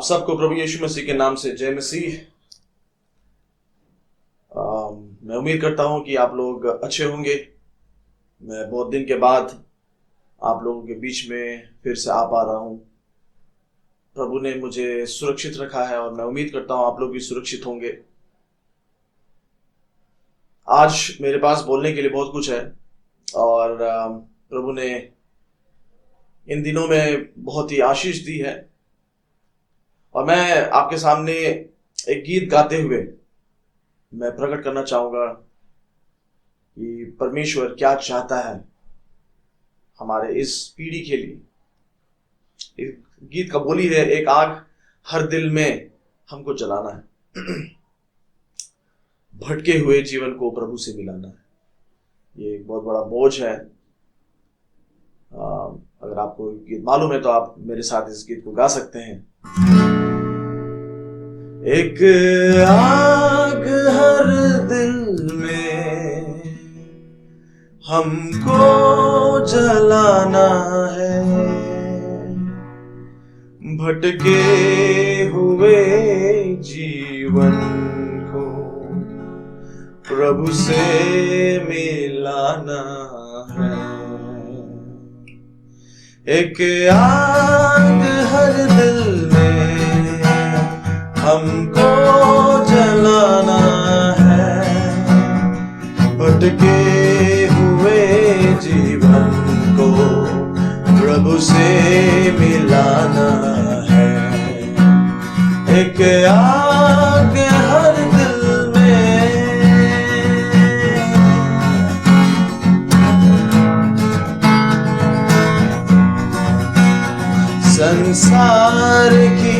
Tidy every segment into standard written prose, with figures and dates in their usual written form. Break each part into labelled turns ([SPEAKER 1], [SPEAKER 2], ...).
[SPEAKER 1] सबको प्रभु यीशु मसीह के नाम से जय मसीह। मैं उम्मीद करता हूं कि आप लोग अच्छे होंगे। मैं बहुत दिन के बाद आप लोगों के बीच में फिर से आ पा रहा हूं। प्रभु ने मुझे सुरक्षित रखा है और मैं उम्मीद करता हूं आप लोग भी सुरक्षित होंगे। आज मेरे पास बोलने के लिए बहुत कुछ है और प्रभु ने इन दिनों में बहुत ही आशीष दी है और मैं आपके सामने एक गीत गाते हुए मैं प्रकट करना चाहूंगा कि परमेश्वर क्या चाहता है हमारे इस पीढ़ी के लिए। इस गीत का बोली है, एक आग हर दिल में हमको जलाना है, भटके हुए जीवन को प्रभु से मिलाना है। ये एक बहुत बड़ा बोझ है। अगर आपको गीत मालूम है तो आप मेरे साथ इस गीत को गा सकते हैं। एक आग हर दिल में हमको जलाना है, भटके हुए जीवन को प्रभु से मिलाना है। एक आग हर दिल में हमको जलाना है, भटके हुए जीवन को प्रभु से मिलाना है। एक आग हर दिल में संसार की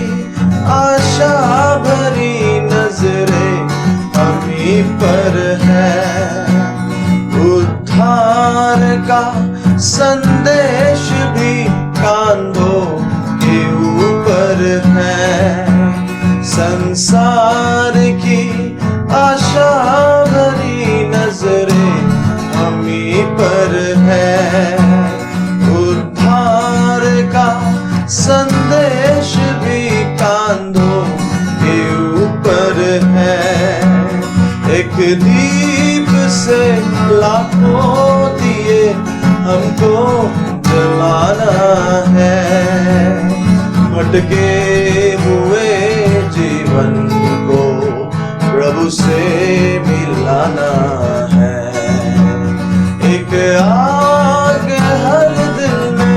[SPEAKER 1] आशा भरी नजरें हमी पर है, उद्धार का संदेश भी कांधों के ऊपर है। संसार की आशा भरी नजरें हमी पर है, उद्धार का संदेश भी कांधों के ऊपर है। एक दीप से लाखों दिए हमको जलाना है, भटके हुए जीवन को प्रभु से मिलाना है। एक आग हर दिल में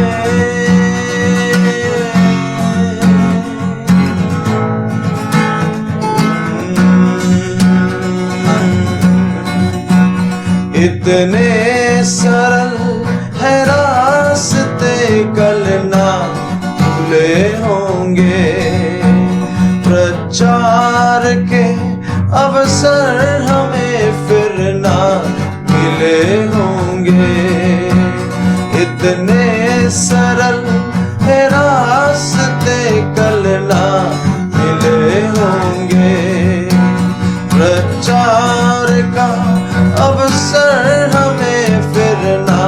[SPEAKER 1] इतने सरल है रास्ते, कल ना खुले होंगे, प्रचार के अवसर हमें फिर ना मिले होंगे। इतने सरल है रास्ते, कल ना मिले होंगे, प्रचार का अवसर हमें फिर ना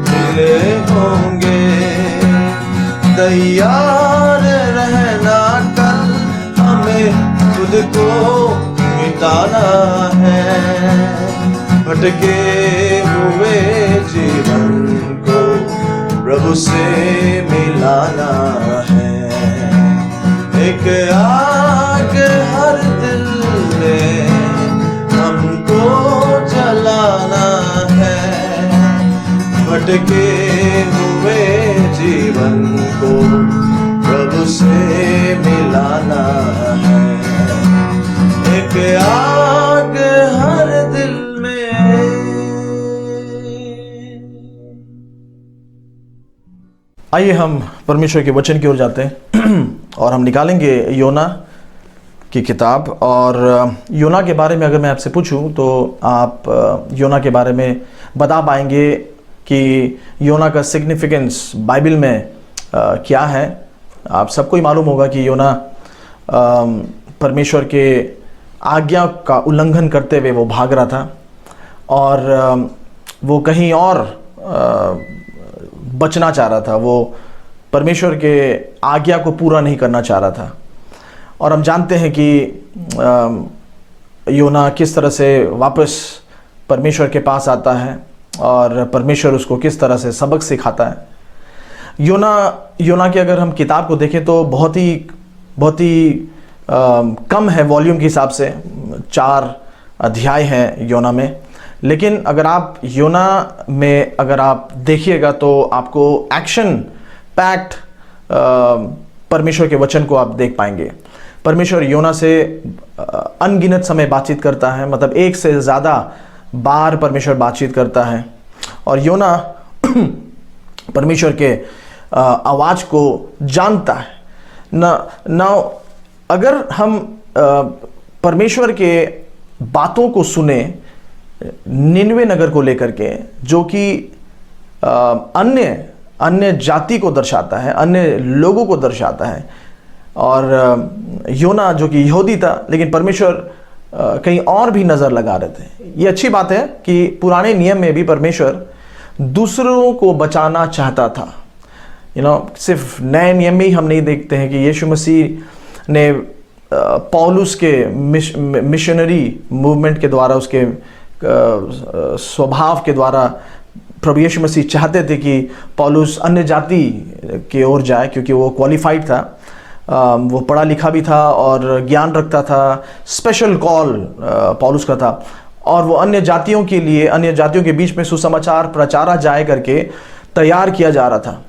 [SPEAKER 1] मिले होंगे। तैयार रहना, कल हमें खुद को मिटाना है, भटके हुए जीवन को प्रभु से मिलाना है। एक आग हर दिल में हमको जलाना है, भटके हुए जीवन को प्रभु से मिलाना है। एक आग हर दिल में। आइए हम परमेश्वर के वचन की ओर जाते हैं और हम निकालेंगे योना की किताब। और योना के बारे में अगर मैं आपसे पूछूं तो आप योना के बारे में बता पाएंगे कि योना का सिग्निफिकेंस बाइबल में क्या है। आप सबको ही मालूम होगा कि योना परमेश्वर के आज्ञा का उल्लंघन करते हुए वो भाग रहा था और वो कहीं और बचना चाह रहा था। वो परमेश्वर के आज्ञा को पूरा नहीं करना चाह रहा था और हम जानते हैं कि योना किस तरह से वापस परमेश्वर के पास आता है और परमेश्वर उसको किस तरह से सबक सिखाता है। योना की अगर हम किताब को देखें तो बहुत ही कम है वॉल्यूम के हिसाब से, 4 अध्याय हैं योना में। लेकिन अगर आप योना में अगर आप देखिएगा तो आपको एक्शन पैक्ड परमेश्वर के वचन को आप देख पाएंगे। परमेश्वर योना से अनगिनत समय बातचीत करता है, मतलब 1 से ज़्यादा बार परमेश्वर बातचीत करता है। और योना परमेश्वर के आवाज़ को जानता है ना। अगर हम परमेश्वर के बातों को सुने निनवे नगर को लेकर के, जो कि अन्य जाति को दर्शाता है, अन्य लोगों को दर्शाता है, और योना जो कि यहूदी था लेकिन परमेश्वर कहीं और भी नज़र लगा रहे थे। ये अच्छी बात है कि पुराने नियम में भी परमेश्वर दूसरों को बचाना चाहता था। सिर्फ नए नियम में ही हम नहीं देखते हैं कि यीशु मसीह ने पौलुस के मिशनरी मूवमेंट के द्वारा, उसके स्वभाव के द्वारा प्रभु यीशु मसीह चाहते थे कि पौलुस अन्य जाति की ओर जाए, क्योंकि वो क्वालिफाइड था, वो पढ़ा लिखा भी था और ज्ञान रखता था। स्पेशल कॉल पौलुस का था और वो अन्य जातियों के बीच में सुसमाचार प्रचारा जाए करके तैयार किया जा रहा था।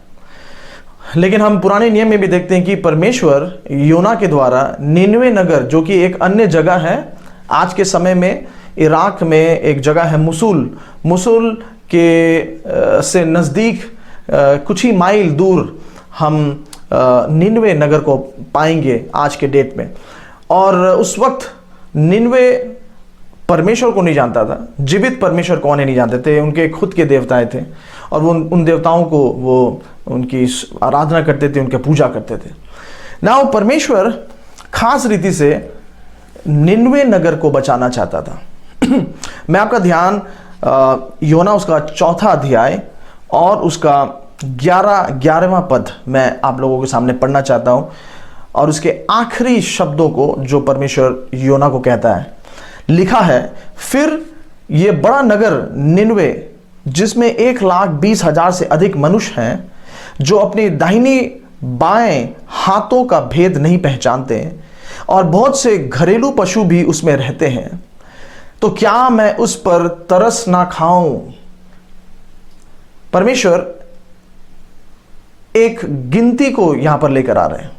[SPEAKER 1] लेकिन हम पुराने नियम में भी देखते हैं कि परमेश्वर योना के द्वारा निनवे नगर, जो कि एक अन्य जगह है, आज के समय में इराक में एक जगह है मुसुल के से नज़दीक कुछ ही माइल दूर हम निनवे नगर को पाएंगे आज के डेट में। और उस वक्त निनवे परमेश्वर को नहीं जानता था, जीवित परमेश्वर कौन है नहीं जानते थे, उनके खुद के देवताएं थे और वो उन देवताओं को वो उनकी आराधना करते थे, उनके पूजा करते थे ना। वो परमेश्वर खास रीति से निनवे नगर को बचाना चाहता था। मैं आपका ध्यान योना उसका 4था अध्याय और उसका 11वां पद मैं आप लोगों के सामने पढ़ना चाहता हूं, और उसके आखिरी शब्दों को जो परमेश्वर योना को कहता है। लिखा है, फिर ये बड़ा नगर निनवे, जिसमें 1,20,000 से अधिक मनुष्य हैं, जो अपनी दाहिनी बाएं हाथों का भेद नहीं पहचानते हैं, और बहुत से घरेलू पशु भी उसमें रहते हैं, तो क्या मैं उस पर तरस ना खाऊं। परमेश्वर एक गिनती को यहां पर लेकर आ रहे हैं,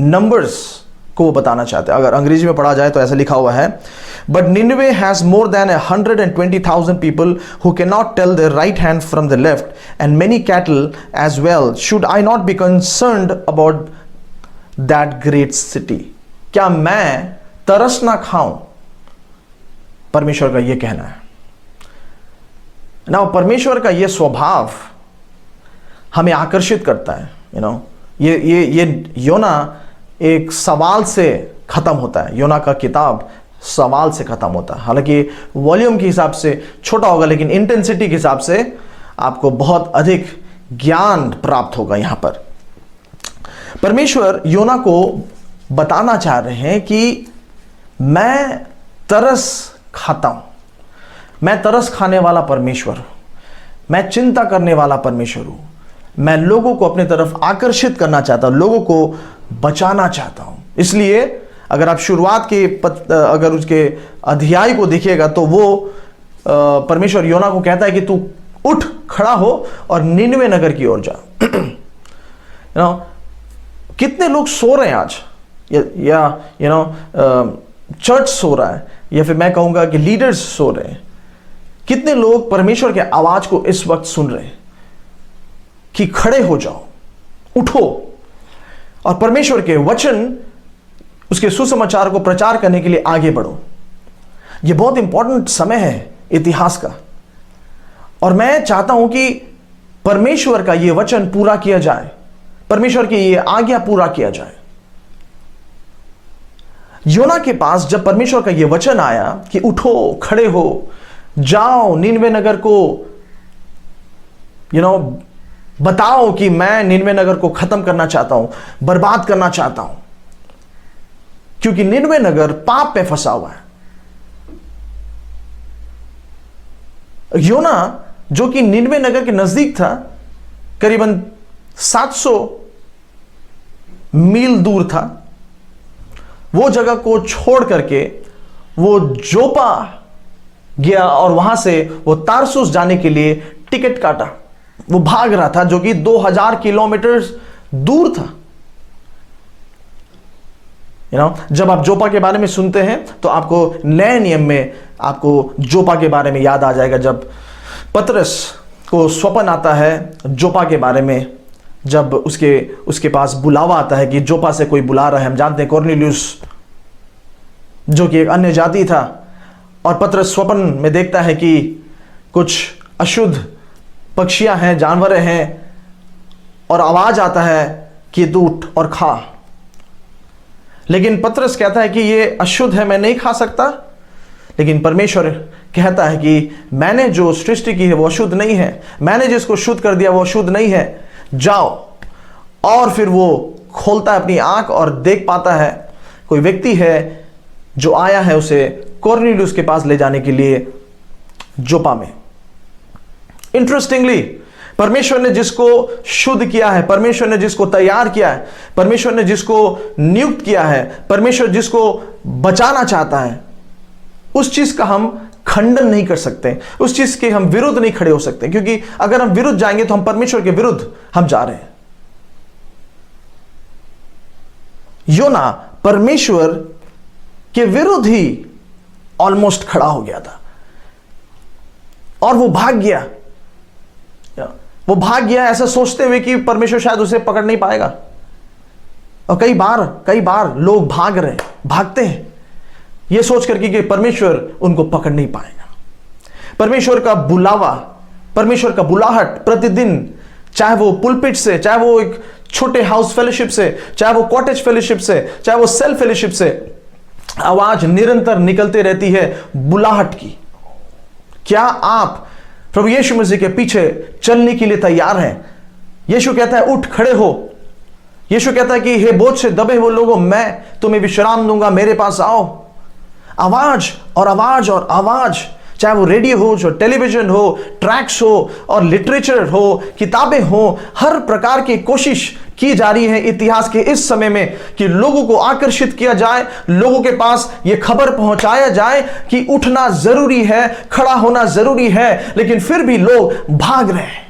[SPEAKER 1] नंबर्स को वो बताना चाहते हैं। अगर अंग्रेजी में पढ़ा जाए तो ऐसा लिखा हुआ है, but Nineveh has more than 120,000 people who can not tell the right hand from the left and many cattle as well. Should I not be concerned about that great city. क्या मैं तरस ना खाऊं, परमेश्वर का यह कहना है ना। परमेश्वर का यह स्वभाव हमें आकर्षित करता है। ये योना एक सवाल से खत्म होता है। योना का किताब सवाल से खत्म होता है। हालांकि वॉल्यूम के हिसाब से छोटा होगा, लेकिन इंटेंसिटी के हिसाब से आपको बहुत अधिक ज्ञान प्राप्त होगा। यहां पर परमेश्वर योना को बताना चाह रहे हैं कि मैं तरस खाता हूं, मैं तरस खाने वाला परमेश्वर हूं, मैं चिंता करने वाला परमेश्वर हूं, मैं लोगों को अपनी तरफ आकर्षित करना चाहता हूं, लोगों को बचाना चाहता हूं। इसलिए अगर आप शुरुआत के अगर उसके अध्याय को देखिएगा तो वो परमेश्वर योना को कहता है कि तू उठ खड़ा हो और निनवे नगर की ओर जा। कितने लोग सो रहे हैं आज, या चर्च सो रहा है, या फिर मैं कहूंगा कि लीडर्स सो रहे हैं। कितने लोग परमेश्वर के आवाज को इस वक्त सुन रहे हैं कि खड़े हो जाओ, उठो और परमेश्वर के वचन, उसके सुसमाचार को प्रचार करने के लिए आगे बढ़ो। यह बहुत इंपॉर्टेंट समय है इतिहास का, और मैं चाहता हूं कि परमेश्वर का यह वचन पूरा किया जाए, परमेश्वर की यह आज्ञा पूरा किया जाए। योना के पास जब परमेश्वर का यह वचन आया कि उठो, खड़े हो, जाओ निनवे नगर को बताओ कि मैं निनवे नगर को खत्म करना चाहता हूं, बर्बाद करना चाहता हूं,
[SPEAKER 2] क्योंकि निनवे नगर पाप पे फंसा हुआ है। योना जो कि निनवे नगर के नजदीक था, करीबन 700 मील दूर था, वो जगह को छोड़ करके वो जोपा गया और वहां से वो तारसुस जाने के लिए टिकट काटा। वो भाग रहा था जो कि 2000 किलोमीटर दूर था। जब आप जोपा के बारे में सुनते हैं तो आपको नए नियम में आपको जोपा के बारे में याद आ जाएगा। जब पतरस को स्वप्न आता है जोपा के बारे में, जब उसके पास बुलावा आता है कि जोपा से कोई बुला रहा है। हम जानते हैं कॉर्नेलियुस जो कि एक अन्य जाति था, और पतरस स्वप्न में देखता है कि कुछ अशुद्ध पक्षियां हैं, जानवर हैं, और आवाज आता है कि तू उठ और खा। लेकिन पतरस कहता है कि ये अशुद्ध है, मैं नहीं खा सकता। लेकिन परमेश्वर कहता है कि मैंने जो सृष्टि की है वो अशुद्ध नहीं है, मैंने जिसको शुद्ध कर दिया वो अशुद्ध नहीं है, जाओ। और फिर वो खोलता है अपनी आंख और देख पाता है कोई व्यक्ति है जो आया है उसे कॉर्नेलियुस के पास ले जाने के लिए जोपा में। इंटरेस्टिंगली परमेश्वर ने जिसको शुद्ध किया है, परमेश्वर ने जिसको तैयार किया है, परमेश्वर ने जिसको नियुक्त किया है, परमेश्वर जिसको बचाना चाहता है, उस चीज का हम खंडन नहीं कर सकते, उस चीज के हम विरुद्ध नहीं खड़े हो सकते। क्योंकि अगर हम विरुद्ध जाएंगे तो हम परमेश्वर के विरुद्ध हम जा रहे हैं। योना परमेश्वर के विरुद्ध ही ऑलमोस्ट खड़ा हो गया था और वो भाग गया। वो भाग गया ऐसा सोचते हुए कि परमेश्वर शायद उसे पकड़ नहीं पाएगा। और कई बार लोग भागते हैं ये सोच करके कि परमेश्वर उनको पकड़ नहीं पाएगा। परमेश्वर का बुलावा, परमेश्वर का बुलाहट प्रतिदिन, चाहे वो पुलपिट से, चाहे वो एक छोटे हाउस फेलोशिप से, चाहे वो कॉटेज फेलोशिप से, चाहे वो सेल्फ फेलोशिप से, आवाज निरंतर निकलते रहती है बुलाहट की। क्या आप प्रभु यीशु मसीह के पीछे चलने के लिए तैयार हैं? यीशु कहता है उठ खड़े हो। यीशु कहता है कि हे बोझ से दबे हुए लोगों, मैं तुम्हें विश्राम दूंगा, मेरे पास आओ। आवाज और आवाज और आवाज, चाहे वो रेडियो हो, जो टेलीविजन हो, ट्रैक्स हो और लिटरेचर हो, किताबें हो, हर प्रकार की कोशिश की जा रही है इतिहास के इस समय में कि लोगों को आकर्षित किया जाए, लोगों के पास यह खबर पहुंचाया जाए कि उठना जरूरी है, खड़ा होना जरूरी है। लेकिन फिर भी लोग भाग रहे हैं।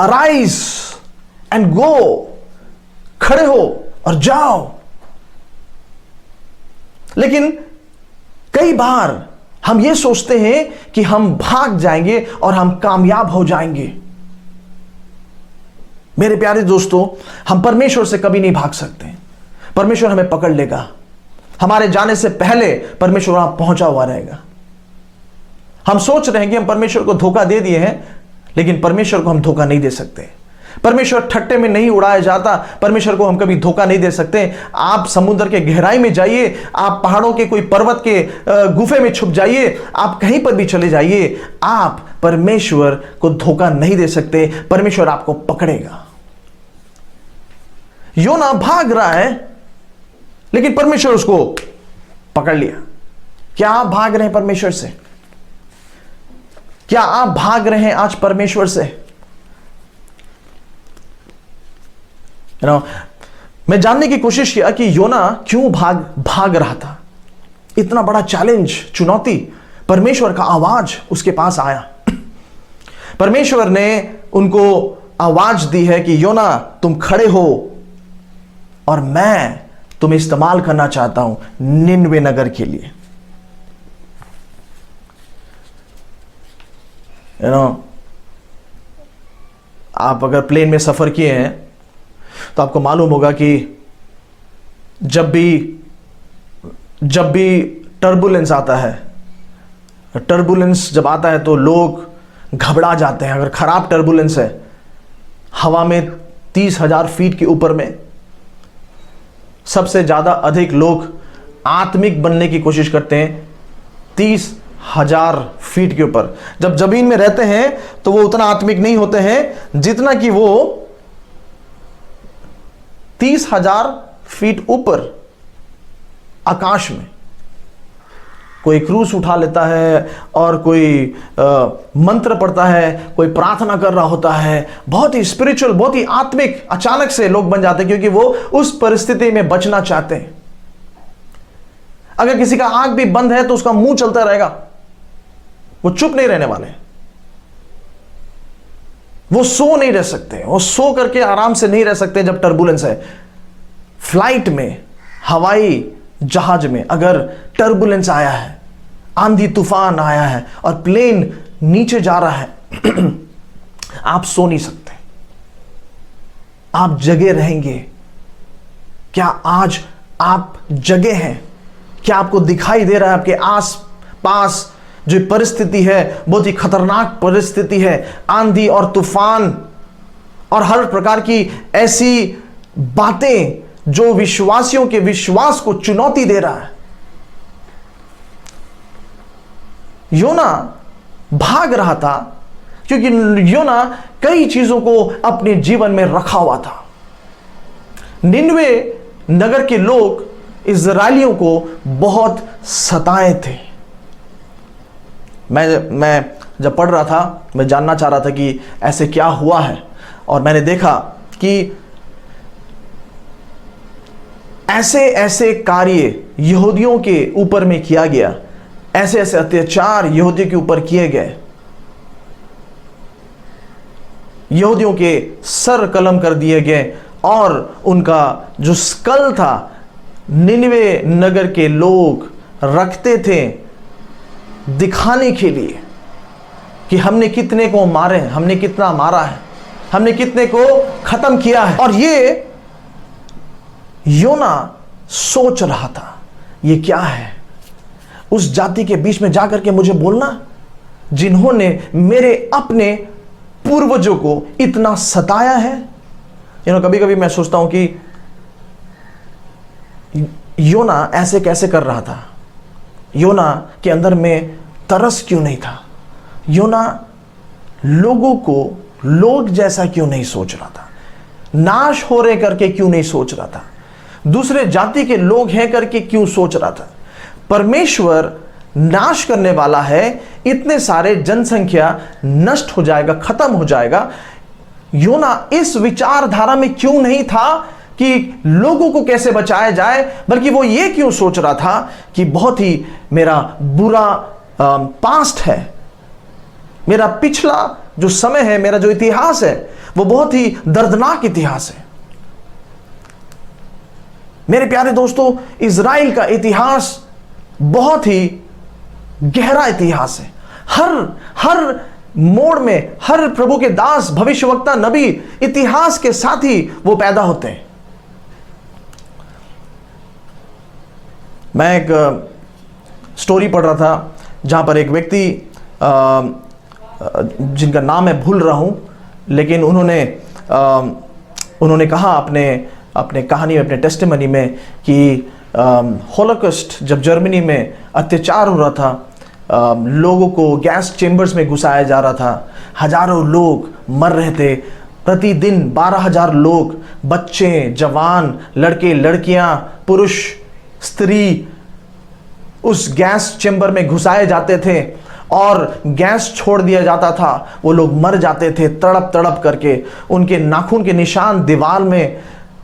[SPEAKER 2] अराइज एंड गो, खड़े हो और जाओ। लेकिन कई बार हम ये सोचते हैं कि हम भाग जाएंगे और हम कामयाब हो जाएंगे। मेरे प्यारे दोस्तों, हम परमेश्वर से कभी नहीं भाग सकते। परमेश्वर हमें पकड़ लेगा। हमारे जाने से पहले परमेश्वर वहां पहुंचा हुआ रहेगा। हम सोच रहे हैं कि हम परमेश्वर को धोखा दे दिए हैं, लेकिन परमेश्वर को हम धोखा नहीं दे सकते। परमेश्वर ठट्टे में नहीं उड़ाया जाता। परमेश्वर को हम कभी धोखा नहीं दे सकते। आप समुद्र के गहराई में जाइए, आप पहाड़ों के कोई पर्वत के गुफे में छुप जाइए, आप कहीं पर भी चले जाइए, आप परमेश्वर को धोखा नहीं दे सकते। परमेश्वर आपको पकड़ेगा। योना भाग रहा है, लेकिन परमेश्वर उसको पकड़ लिया। क्या आप भाग रहे हैं परमेश्वर से? क्या आप भाग रहे हैं आज परमेश्वर से? मैं जानने की कोशिश किया कि योना क्यों भाग रहा था। इतना बड़ा चैलेंज, चुनौती, परमेश्वर का आवाज उसके पास आया। परमेश्वर ने उनको आवाज दी है कि योना तुम खड़े हो और मैं तुम्हें इस्तेमाल करना चाहता हूं निनवे नगर के लिए। आप अगर प्लेन में सफर किए हैं तो आपको मालूम होगा कि जब भी टर्बुलेंस आता है, टर्बुलेंस जब आता है तो लोग घबरा जाते हैं। अगर खराब टर्बुलेंस है, हवा में 30,000 फीट के ऊपर में, सबसे ज्यादा अधिक लोग आत्मिक बनने की कोशिश करते हैं 30,000 फीट के ऊपर। जब जमीन में रहते हैं तो वो उतना आत्मिक नहीं होते हैं जितना कि वो 30,000 फीट ऊपर आकाश में कोई क्रूस उठा लेता है और कोई मंत्र पढ़ता है, कोई प्रार्थना कर रहा होता है, बहुत ही स्पिरिचुअल, बहुत ही आत्मिक अचानक से लोग बन जाते हैं, क्योंकि वो उस परिस्थिति में बचना चाहते हैं। अगर किसी का आंख भी बंद है तो उसका मुंह चलता रहेगा, वो चुप नहीं रहने वाले, वो सो नहीं रह सकते, वो सो करके आराम से नहीं रह सकते जब टर्बुलेंस है। फ्लाइट में, हवाई जहाज में अगर टर्बुलेंस आया है, आंधी तूफान आया है और प्लेन नीचे जा रहा है आप सो नहीं सकते, आप जगे रहेंगे। क्या आज आप जगे हैं? क्या आपको दिखाई दे रहा है आपके आस पास जो परिस्थिति है बहुत ही खतरनाक परिस्थिति है, आंधी और तूफान और हर प्रकार की ऐसी बातें जो विश्वासियों के विश्वास को चुनौती दे रहा है। योना भाग रहा था क्योंकि योना कई चीजों को अपने जीवन में रखा हुआ था। निनवे नगर के लोग इज़राइलियों को बहुत सताए थे। मैं जब पढ़ रहा था, मैं जानना चाह रहा था कि ऐसे क्या हुआ है, और मैंने देखा कि ऐसे ऐसे कार्य यहूदियों के ऊपर में किया गया, ऐसे ऐसे अत्याचार यहूदियों के ऊपर किए गए, यहूदियों के सर कलम कर दिए गए और उनका जो स्कल था निनवे नगर के लोग रखते थे दिखाने के लिए कि हमने कितने को मारे हैं, हमने कितना मारा है, हमने कितने को खत्म किया है। और ये योना सोच रहा था ये क्या है, उस जाति के बीच में जाकर के मुझे बोलना जिन्होंने मेरे अपने पूर्वजों को इतना सताया है। कभी कभी मैं सोचता हूं कि योना ऐसे कैसे कर रहा था, योना के अंदर में तरस क्यों नहीं था, योना लोगों को लोग जैसा क्यों नहीं सोच रहा था, नाश हो रहे करके क्यों नहीं सोच रहा था, दूसरे जाति के लोग हैं करके क्यों सोच रहा था। परमेश्वर नाश करने वाला है, इतने सारे जनसंख्या नष्ट हो जाएगा, खत्म हो जाएगा। योना इस विचारधारा में क्यों नहीं था कि लोगों को कैसे बचाया जाए, बल्कि वो ये क्यों सोच रहा था कि बहुत ही मेरा बुरा पास्ट है, मेरा पिछला जो समय है, मेरा जो इतिहास है वो बहुत ही दर्दनाक इतिहास है। मेरे प्यारे दोस्तों, इज़राइल का इतिहास बहुत ही गहरा इतिहास है। हर मोड़ में हर प्रभु के दास, भविष्यवक्ता, नबी इतिहास के साथ ही वो पैदा होते हैं। मैं एक स्टोरी पढ़ रहा था जहां पर एक व्यक्ति जिनका नाम मैं भूल रहा हूं, लेकिन उन्होंने कहा अपने कहानी में, अपने टेस्टिमनी में कि होलोकॉस्ट जब जर्मनी में अत्याचार हो रहा था, लोगों को गैस चेंबर्स में घुसाया जा रहा था, हजारों लोग मर रहे थे, प्रतिदिन 12,000 लोग, बच्चे, जवान, लड़के, लड़कियां, पुरुष, स्त्री उस गैस चेंबर में घुसाए जाते थे और गैस छोड़ दिया जाता था। वो लोग मर जाते थे तड़प तड़प करके, उनके नाखून के निशान दीवार में,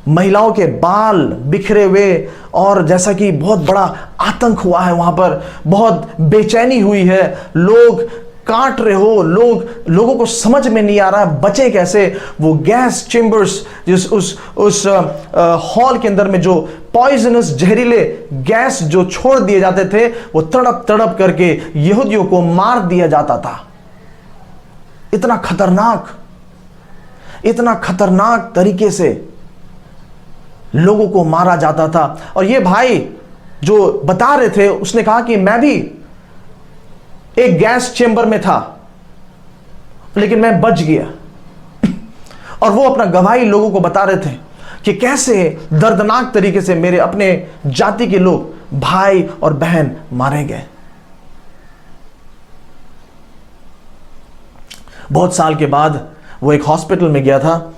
[SPEAKER 2] महिलाओं के बाल बिखरे हुए, और जैसा कि बहुत बड़ा आतंक हुआ है वहां पर, बहुत बेचैनी हुई है, लोग काट रहे हो, लोगों को समझ में नहीं आ रहा है बचे कैसे। वो गैस चेंबर्स, जिस उस हॉल के अंदर में जो पॉइजनस जहरीले गैस जो छोड़ दिए जाते थे, वो तड़प तड़प करके यहूदियों को मार दिया जाता था। इतना खतरनाक तरीके से लोगों को मारा जाता था। और ये भाई जो बता रहे थे, उसने कहा कि मैं भी एक गैस चेंबर में था लेकिन मैं बच गया। और वो अपना गवाही लोगों को बता रहे थे कि कैसे दर्दनाक तरीके से मेरे अपने जाति के लोग, भाई और बहन मारे गए। बहुत साल के बाद वो एक हॉस्पिटल में गया था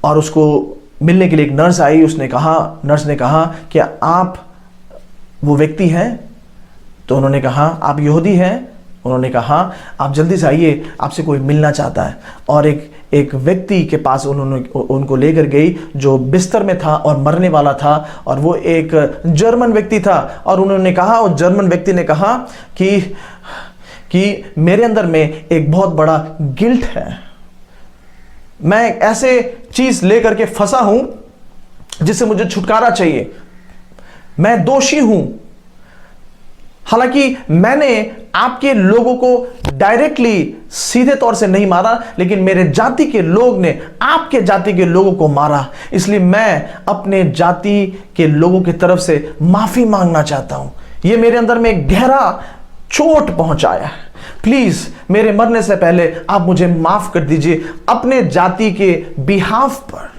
[SPEAKER 2] और उसको मिलने के लिए एक नर्स ने कहा कि आप वो व्यक्ति हैं? तो उन्होंने कहा आप यहूदी हैं? उन्होंने कहा आप जल्दी से आइए, आपसे कोई मिलना चाहता है। और एक व्यक्ति के पास उनको लेकर गई जो बिस्तर में था और मरने वाला था, और वो एक जर्मन व्यक्ति था। और उन्होंने कहा, उस जर्मन व्यक्ति ने कहा कि मेरे अंदर में एक बहुत बड़ा गिल्ट है, मैं एक ऐसे चीज लेकर के फंसा हूं जिससे मुझे छुटकारा चाहिए, मैं दोषी हूं। हालांकि मैंने आपके लोगों को डायरेक्टली सीधे तौर से नहीं मारा, लेकिन मेरे जाति के लोग ने आपके जाति के लोगों को मारा, इसलिए मैं अपने जाति के लोगों की तरफ से माफी मांगना चाहता हूं। यह मेरे अंदर में गहरा चोट पहुंचाया है, प्लीज मेरे मरने से पहले आप मुझे माफ कर दीजिए अपने जाति के बिहाफ पर।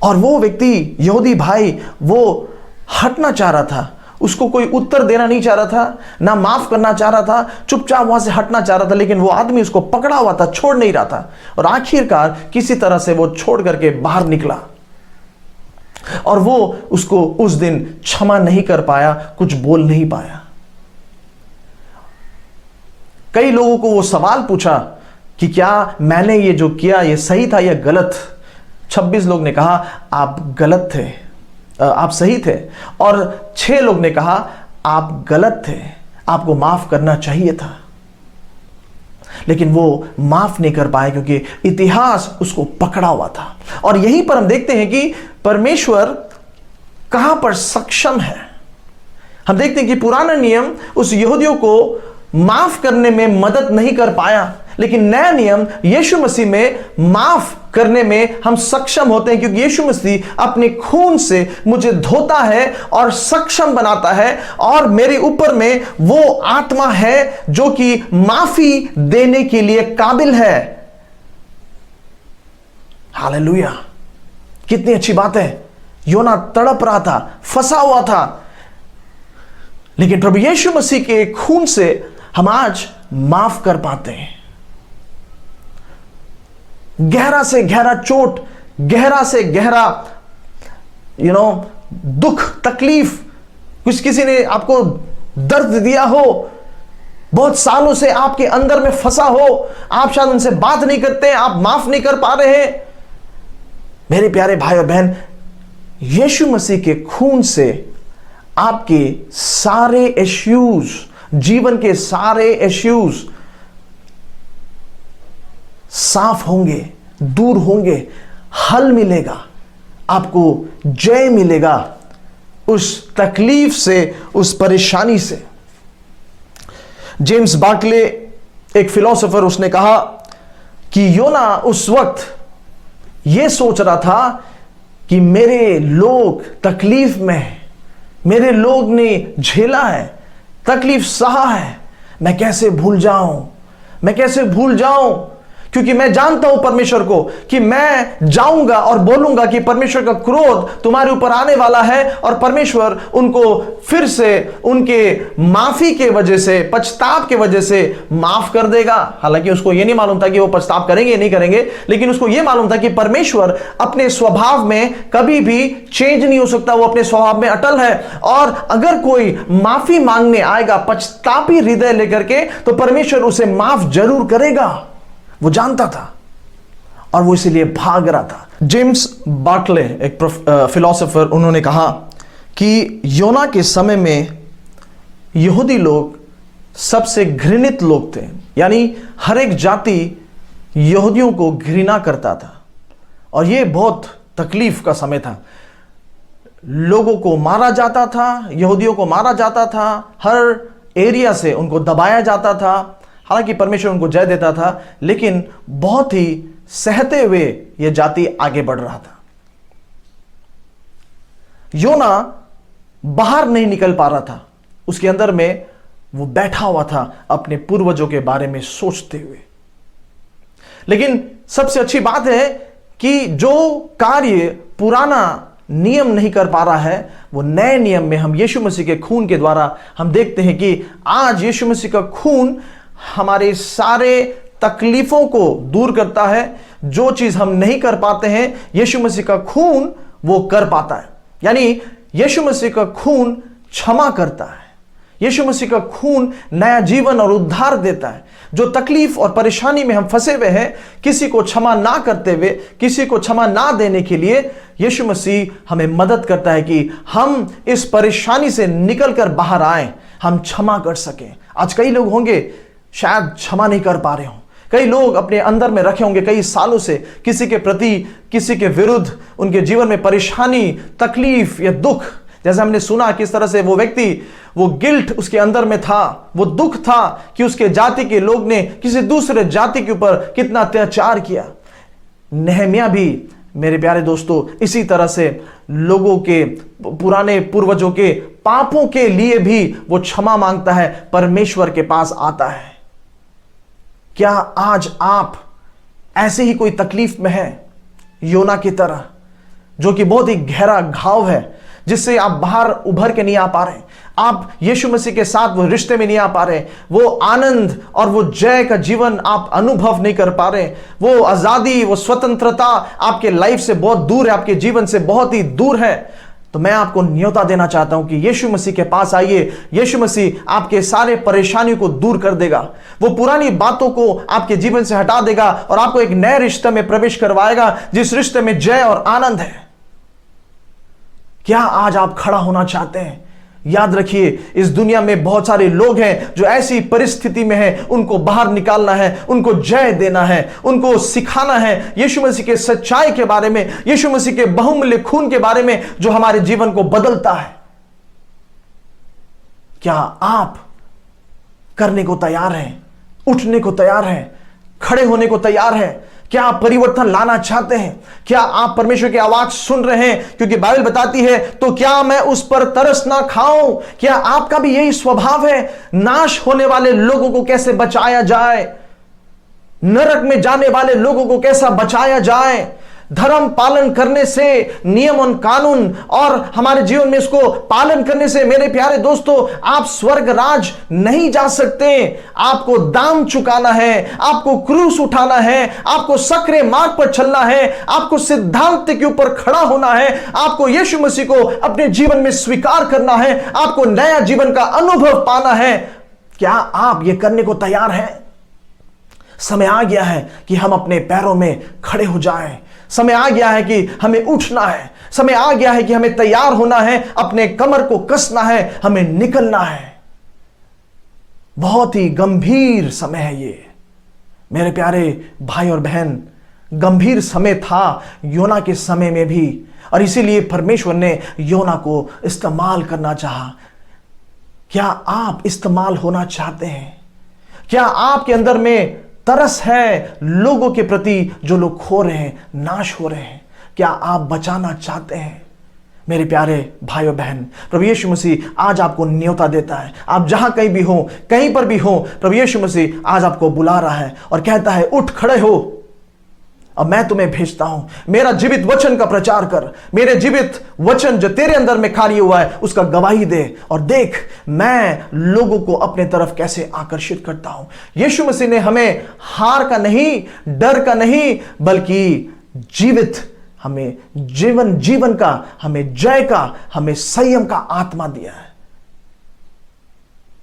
[SPEAKER 2] और वो व्यक्ति यहूदी भाई वो हटना चाह रहा था, उसको कोई उत्तर देना नहीं चाह रहा था, ना माफ करना चाह रहा था, चुपचाप वहां से हटना चाह रहा था, लेकिन वो आदमी उसको पकड़ा हुआ था, छोड़ नहीं रहा था। और आखिरकार किसी तरह से वो छोड़ करके बाहर निकला, और वो उसको उस दिन क्षमा नहीं कर पाया, कुछ बोल नहीं पाया। कई लोगों को वो सवाल पूछा कि क्या मैंने ये जो किया ये सही था या गलत? 26 लोग ने कहा आप गलत थे, आप सही थे, और 6 लोग ने कहा आप गलत थे, आपको माफ करना चाहिए था। लेकिन वो माफ नहीं कर पाए क्योंकि इतिहास उसको पकड़ा हुआ था। और यहीं पर हम देखते हैं कि परमेश्वर कहां पर सक्षम है। हम देखते हैं कि पुराना नियम उस यहूदियों को माफ करने में मदद नहीं कर पाया, लेकिन नया नियम यीशु मसीह में माफ करने में हम सक्षम होते हैं, क्योंकि यीशु मसीह अपने खून से मुझे धोता है और सक्षम बनाता है, और मेरे ऊपर में वो आत्मा है जो कि माफी देने के लिए काबिल है। हालेलुया, कितनी अच्छी बात है। योना तड़प रहा था, फंसा हुआ था, लेकिन प्रभु यीशु मसीह के खून से हम आज माफ कर पाते हैं। गहरा से गहरा चोट, गहरा से गहरा दुख, तकलीफ, किसी ने आपको दर्द दिया हो, बहुत सालों से आपके अंदर में फंसा हो, आप शायद उनसे बात नहीं करते, आप माफ नहीं कर पा रहे हैं। मेरे प्यारे भाई और बहन, यीशु मसीह के खून से आपके सारे इश्यूज, जीवन के सारे इश्यूज साफ होंगे, दूर होंगे, हल मिलेगा, आपको जय मिलेगा उस तकलीफ से, उस परेशानी से। जेम्स बार्कले एक फिलोसोफर, उसने कहा कि योना उस वक्त यह सोच रहा था कि मेरे लोग तकलीफ में हैं, मेरे लोग ने झेला है, तकलीफ सहा है, मैं कैसे भूल जाऊं, मैं कैसे भूल जाऊं, क्योंकि मैं जानता हूं परमेश्वर को कि मैं जाऊंगा और बोलूंगा कि परमेश्वर का क्रोध तुम्हारे ऊपर आने वाला है, और परमेश्वर उनको फिर से उनके माफी के वजह से, पछताव के वजह से माफ कर देगा। हालांकि उसको यह नहीं मालूम था कि वो पछताव करेंगे नहीं करेंगे, लेकिन उसको यह मालूम था कि परमेश्वर अपने स्वभाव में कभी भी चेंज नहीं हो सकता, वो अपने स्वभाव में अटल है। और अगर कोई माफी मांगने आएगा पछतापी हृदय लेकर के, तो परमेश्वर उसे माफ जरूर करेगा। वो जानता था और वो इसीलिए भाग रहा था। जेम्स बार्कले एक फिलोसोफर, उन्होंने कहा कि योना के समय में यहूदी लोग सबसे घृणित लोग थे, यानी हर एक जाति यहूदियों को घृणा करता था, और ये बहुत तकलीफ का समय था। लोगों को मारा जाता था, यहूदियों को मारा जाता था, हर एरिया से उनको दबाया जाता था। हालांकि परमेश्वर उनको जय देता था, लेकिन बहुत ही सहते हुए यह जाति आगे बढ़ रहा था। योना बाहर नहीं निकल पा रहा था, उसके अंदर में वो बैठा हुआ था अपने पूर्वजों के बारे में सोचते हुए। लेकिन सबसे अच्छी बात है कि जो कार्य पुराना नियम नहीं कर पा रहा है, वो नए नियम में हम यीशु मसीह के खून के द्वारा हम देखते हैं कि आज यीशु मसीह का खून हमारे सारे तकलीफों को दूर करता है, जो चीज हम नहीं कर पाते हैं, यीशु मसीह का खून वो कर पाता है। यानी यीशु मसीह का खून क्षमा करता है, यीशु मसीह का खून नया जीवन और उद्धार देता है। जो तकलीफ और परेशानी में हम फंसे हुए हैं, किसी को क्षमा ना करते हुए, किसी को क्षमा ना देने के लिए यीशु मसीह हमें मदद करता है कि हम इस परेशानी से निकलकर बाहर आए, हम क्षमा कर सकें। आज कई लोग होंगे शायद क्षमा नहीं कर पा रहे हों, कई लोग अपने अंदर में रखे होंगे कई सालों से किसी के प्रति, किसी के विरुद्ध उनके जीवन में परेशानी, तकलीफ या दुख। जैसे हमने सुना किस तरह से वो व्यक्ति, वो गिल्ट उसके अंदर में था, वो दुख था कि उसके जाति के लोग ने किसी दूसरे जाति के ऊपर कितना अत्याचार किया। नेहमिया भी मेरे प्यारे दोस्तों इसी तरह से लोगों के, पुराने पूर्वजों के पापों के लिए भी वो क्षमा मांगता है, परमेश्वर के पास आता है। क्या आज आप ऐसे ही कोई तकलीफ में हैं, योना की तरह, जो कि बहुत ही गहरा घाव है जिससे आप बाहर उभर के नहीं आ पा रहे, आप यीशु मसीह के साथ वो रिश्ते में नहीं आ पा रहे, वो आनंद और वो जय का जीवन आप अनुभव नहीं कर पा रहे, वो आजादी, वो स्वतंत्रता आपके लाइफ से बहुत दूर है, आपके जीवन से बहुत ही दूर है, तो मैं आपको न्योता देना चाहता हूं कि यीशु मसीह के पास आइए। यीशु मसीह आपके सारे परेशानियों को दूर कर देगा, वो पुरानी बातों को आपके जीवन से हटा देगा और आपको एक नए रिश्ते में प्रवेश करवाएगा, जिस रिश्ते में जय और आनंद है। क्या आज आप खड़ा होना चाहते हैं? याद रखिए, इस दुनिया में बहुत सारे लोग हैं जो ऐसी परिस्थिति में हैं, उनको बाहर निकालना है, उनको जय देना है, उनको सिखाना है यीशु मसीह के सच्चाई के बारे में, यीशु मसीह के बहुमूल्य खून के बारे में जो हमारे जीवन को बदलता है। क्या आप करने को तैयार हैं, उठने को तैयार हैं, खड़े होने को तैयार हैं? क्या आप परिवर्तन लाना चाहते हैं? क्या आप परमेश्वर की आवाज सुन रहे हैं? क्योंकि बाइबल बताती है, तो क्या मैं उस पर तरस ना खाऊं? क्या आपका भी यही स्वभाव है? नाश होने वाले लोगों को कैसे बचाया जाए, नरक में जाने वाले लोगों को कैसा बचाया जाए, धर्म पालन करने से, नियम और कानून और हमारे जीवन में इसको पालन करने से मेरे प्यारे दोस्तों आप स्वर्ग राज नहीं जा सकते। आपको दाम चुकाना है, आपको क्रूस उठाना है, आपको सकरे मार्ग पर चलना है, आपको सिद्धांत के ऊपर खड़ा होना है, आपको यीशु मसीह को अपने जीवन में स्वीकार करना है, आपको नया जीवन का अनुभव पाना है। क्या आप ये करने को तैयार हैं? समय आ गया है कि हम अपने पैरों में खड़े हो जाएं। समय आ गया है कि हमें उठना है, समय आ गया है कि हमें तैयार होना है, अपने कमर को कसना है, हमें निकलना है। बहुत ही गंभीर समय है ये मेरे प्यारे भाई और बहन, गंभीर समय था योना के समय में भी, और इसीलिए परमेश्वर ने योना को इस्तेमाल करना चाहा। क्या आप इस्तेमाल होना चाहते हैं? क्या आपके अंदर में तरस है लोगों के प्रति जो लोग खो रहे हैं, नाश हो रहे हैं? क्या आप बचाना चाहते हैं? मेरे प्यारे भाई और बहन, प्रभु यीशु मसीह आज आपको न्योता देता है। आप जहां कहीं भी हो, कहीं पर भी हो, प्रभु यीशु मसीह आज आपको बुला रहा है और कहता है, उठ खड़े हो, अब मैं तुम्हें भेजता हूं। मेरा जीवित वचन का प्रचार कर, मेरे जीवित वचन जो तेरे अंदर में कार्य हुआ है उसका गवाही दे, और देख मैं लोगों को अपने तरफ कैसे आकर्षित करता हूं। यीशु मसीह ने हमें हार का नहीं, डर का नहीं, बल्कि जीवित, हमें जीवन का, हमें जय का, हमें संयम का आत्मा दिया है।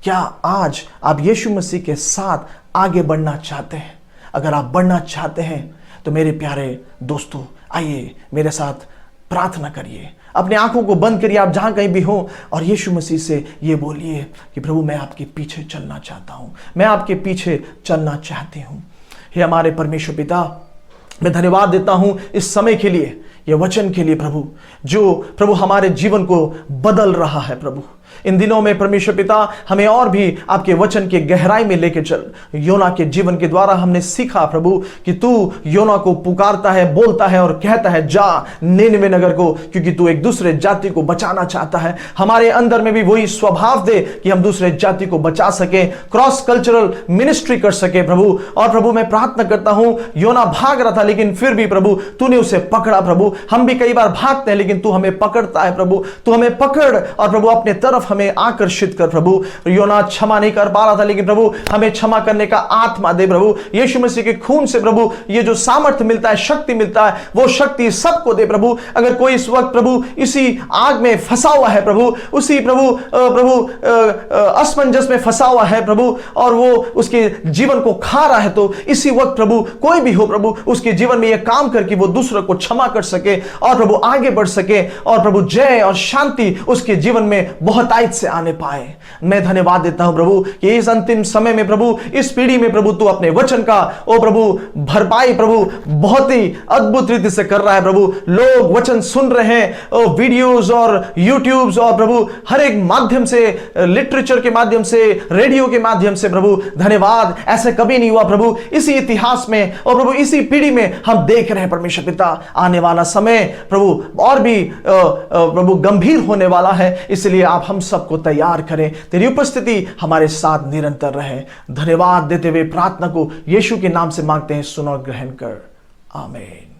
[SPEAKER 2] क्या आज आप यीशु मसीह के साथ आगे बढ़ना चाहते हैं? अगर आप बढ़ना चाहते हैं तो मेरे प्यारे दोस्तों आइए मेरे साथ प्रार्थना करिए, अपने आंखों को बंद करिए, आप जहां कहीं भी हो, और यीशु मसीह से ये बोलिए कि प्रभु मैं आपके पीछे चलना चाहता हूं, मैं आपके पीछे चलना चाहती हूं। हे हमारे परमेश्वर पिता, मैं धन्यवाद देता हूं इस समय के लिए, ये वचन के लिए प्रभु, जो प्रभु हमारे जीवन को बदल रहा है। प्रभु इन दिनों में परमेश्वर पिता हमें और भी आपके वचन के गहराई में लेके चल। योना के जीवन के द्वारा हमने सीखा प्रभु कि तू योना को पुकारता है, बोलता है और कहता है, जा निनवे नगर को, क्योंकि तू एक दूसरे जाति को बचाना चाहता है। हमारे अंदर में भी वही स्वभाव दे कि हम दूसरे जाति को बचा सके, क्रॉस कल्चरल मिनिस्ट्री कर सके प्रभु। और प्रभु मैं प्रार्थना करता हूं, योना भाग रहा था लेकिन फिर भी प्रभु तूने उसे पकड़ा। प्रभु हम भी कई बार भागते हैं लेकिन तू हमें पकड़ता है प्रभु, तू हमें पकड़ और प्रभु अपने तरफ तरफ हमें आकर्षित कर प्रभु। योना क्षमा नहीं कर पा रहा था, लेकिन प्रभु हमें क्षमा करने का आत्मा दे प्रभु। यीशु मसीह के खून से प्रभु ये जो सामर्थ्य मिलता है, शक्ति मिलता है, वो शक्ति सबको दे प्रभु। अगर कोई इस वक्त प्रभु इसी आग में फंसा हुआ है प्रभु, उसी असमंजस में फंसा हुआ है प्रभु, और वो उसके जीवन को खा रहा है, तो इसी वक्त प्रभु कोई भी हो प्रभु, उसके जीवन में यह काम करके वो दूसरों को क्षमा कर सके और प्रभु आगे बढ़ सके, और प्रभु जय और शांति उसके जीवन में बहुतायत से आने पाए। मैं धन्यवाद देता हूं प्रभु कि इस अंतिम समय में प्रभु, इस पीढ़ी में प्रभु तू अपने वचन का ओ प्रभु भरपाई प्रभु बहुत ही अद्भुत रीति से कर रहा है प्रभु। लोग वचन सुन रहे हैं, वीडियोस और यूट्यूब्स और प्रभु हर एक माध्यम से, लिटरेचर के माध्यम से, रेडियो के माध्यम से प्रभु धन्यवाद। ऐसे कभी नहीं हुआ प्रभु इसी इतिहास में, और प्रभु इसी पीढ़ी में हम देख रहे हैं परमेश्वर पिता, आने वाला समय प्रभु और भी प्रभु गंभीर होने वाला है। इसलिए आप हम सबको तैयार करें, तेरी उपस्थिति हमारे साथ निरंतर रहे। धन्यवाद देते हुए प्रार्थना को यीशु के नाम से मांगते हैं, सुनो और ग्रहण कर, आमीन।